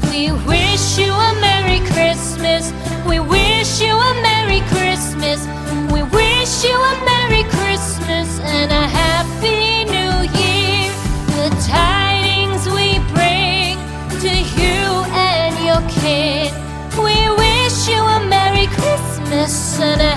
We wish you a Merry Christmas. We wish you a Merry Christmas. We wish you a Merry Christmas and a Happy New Year. The tidings we bring to you and your kin. We wish you a Merry Christmas and a